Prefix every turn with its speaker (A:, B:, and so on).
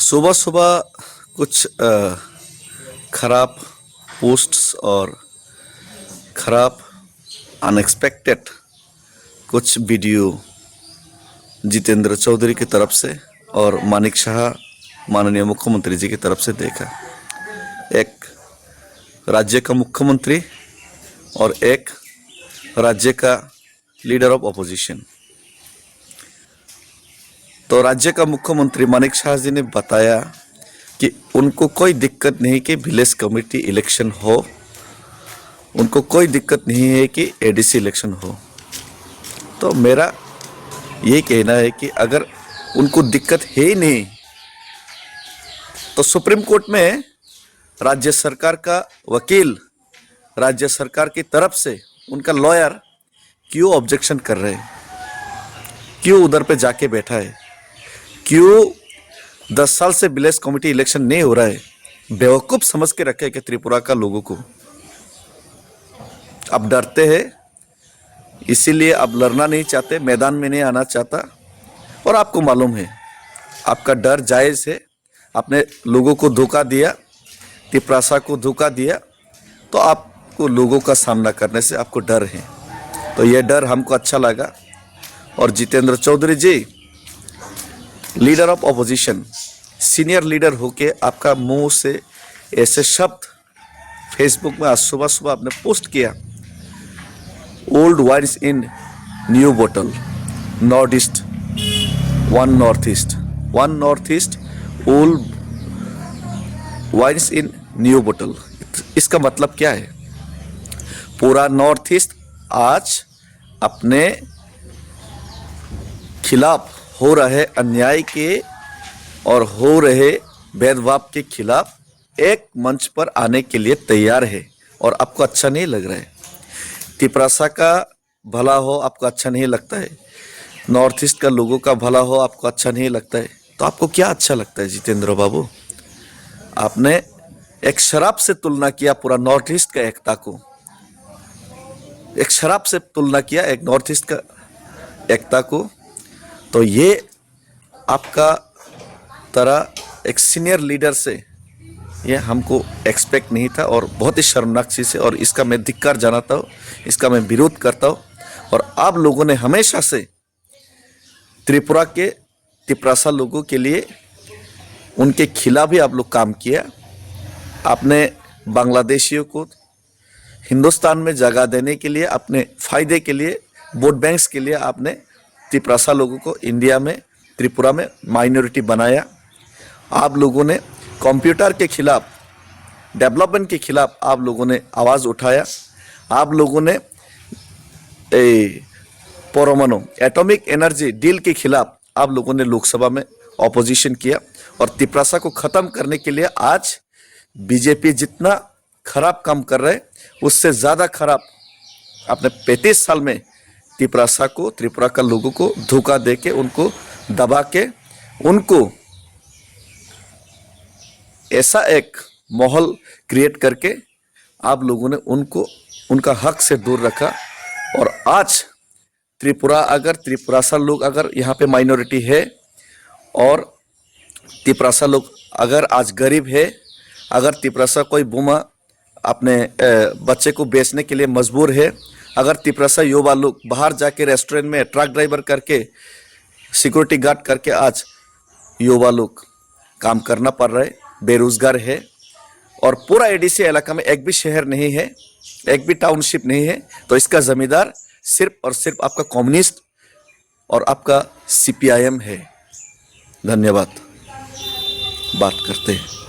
A: सुबह सुबह कुछ खराब पोस्ट्स और खराब अनएक्सपेक्टेड कुछ वीडियो जितेंद्र चौधरी की तरफ से और मानिक शाह माननीय मुख्यमंत्री जी की तरफ से देखा। एक राज्य का मुख्यमंत्री और एक राज्य का लीडर ऑफ अपोजिशन। तो राज्य का मुख्यमंत्री मानिक शाह जी ने बताया कि उनको कोई दिक्कत नहीं कि विलेज कमेटी इलेक्शन हो, उनको कोई दिक्कत नहीं है कि एडीसी इलेक्शन हो। तो मेरा ये कहना है कि अगर उनको दिक्कत है ही नहीं तो सुप्रीम कोर्ट में राज्य सरकार का वकील, राज्य सरकार की तरफ से उनका लॉयर क्यों ऑब्जेक्शन कर रहे हैं, क्यों उधर पे जाके बैठा है, क्यों 10 साल से विलेज कमेटी इलेक्शन नहीं हो रहा है। बेवकूफ समझ के रखे कि त्रिपुरा का लोगों को अब डरते हैं, इसीलिए अब लड़ना नहीं चाहते, मैदान में नहीं आना चाहता। और आपको मालूम है आपका डर जायज़ है, आपने लोगों को धोखा दिया, तिपरासा को धोखा दिया, तो आपको लोगों का सामना करने से आपको डर है। तो ये डर हमको अच्छा लगा। और Jitendra Chaudhary ji leader of opposition, senior leader होके आपका मुंह से ऐसे शब्द फेसबुक में आज सुबह सुबह आपने पोस्ट किया, ओल्ड वाइन्स इन न्यू बोतल, north east one north east old wines in new बोतल। इसका मतलब क्या है? पूरा नॉर्थ ईस्ट आज अपने खिलाफ हो रहे अन्याय के और हो रहे भेदभाव के खिलाफ एक मंच पर आने के लिए तैयार है। और आपको अच्छा नहीं लग रहा है, तिपरासा का भला हो आपको अच्छा नहीं लगता है, नॉर्थ ईस्ट का लोगों का भला हो आपको अच्छा नहीं लगता है, तो आपको क्या अच्छा लगता है? जितेंद्र बाबू, आपने एक शराब से तुलना किया पूरा नॉर्थ ईस्ट का एकता को, एक शराब से तुलना किया एक नॉर्थ ईस्ट का एकता को। तो ये आपका तरह एक सीनियर लीडर से ये हमको एक्सपेक्ट नहीं था और बहुत ही शर्मनाक चीज़ है। और इसका मैं धिक्कार जनाता हूँ, इसका मैं विरोध करता हूँ। और आप लोगों ने हमेशा से त्रिपुरा के तिपरासा लोगों के लिए उनके खिलाफ भी आप लोग काम किया। आपने बांग्लादेशियों को हिंदुस्तान में जगह देने के लिए, अपने फ़ायदे के लिए, वोट बैंक्स के लिए आपने तिपरासा लोगों को इंडिया में, त्रिपुरा में माइनॉरिटी बनाया। आप लोगों ने कंप्यूटर के खिलाफ, डेवलपमेंट के खिलाफ आप लोगों ने आवाज़ उठाया। आप लोगों ने परमाणु एटॉमिक एनर्जी डील के खिलाफ आप लोगों ने लोकसभा में ऑपोजिशन किया। और तिपरासा को ख़त्म करने के लिए आज बीजेपी जितना खराब काम कर रहे उससे ज़्यादा खराब आपने 35 साल में तिपरासा को, त्रिपुरा का लोगों को धोखा दे के, उनको दबा के, उनको ऐसा एक माहौल क्रिएट करके आप लोगों ने उनको उनका हक से दूर रखा। और आज तिपरासा लोग अगर यहाँ पे माइनॉरिटी है और तिपरासा लोग अगर आज गरीब है, अगर तिपरासा कोई बुमा अपने बच्चे को बेचने के लिए मजबूर है, अगर तिपरासा युवा लोग बाहर जाके रेस्टोरेंट में ट्रक ड्राइवर करके, सिक्योरिटी गार्ड करके आज युवा लोग काम करना पड़ रहा है, बेरोजगार है, और पूरा एडीसी इलाका में एक भी शहर नहीं है, एक भी टाउनशिप नहीं है, तो इसका जिम्मेदार सिर्फ और सिर्फ आपका कम्युनिस्ट और आपका सीपीआईएम है। धन्यवाद। बात करते हैं।